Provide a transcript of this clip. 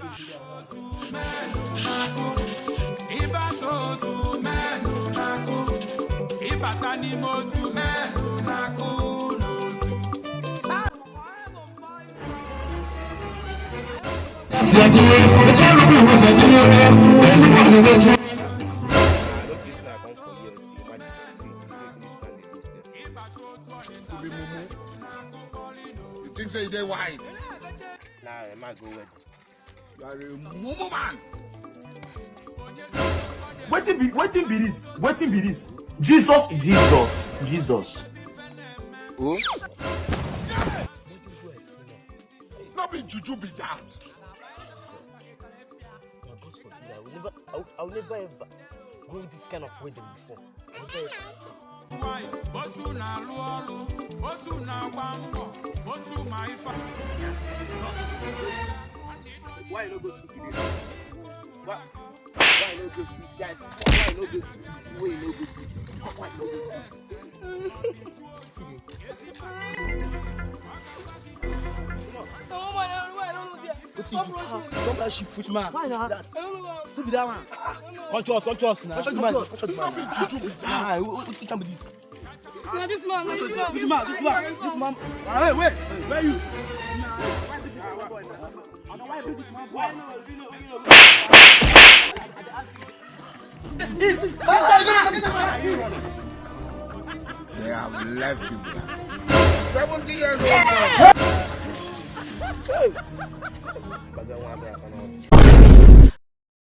You think say they wise? Nah, I might go with. You are a mumu man. Waiting be this. Jesus. Who? Not be juju be that. I'll never ever go with this kind of wedding before. Why no go sweet today? Why no go sweet, guys? Why no go sweet? Why no go sweet? Why no go sweet? Don't that shit foot man. Why not? Who be that man? Conscious now. Conscious man. What can be this? This man. This man. Wait, where you? Why They have left you. 70 years old now.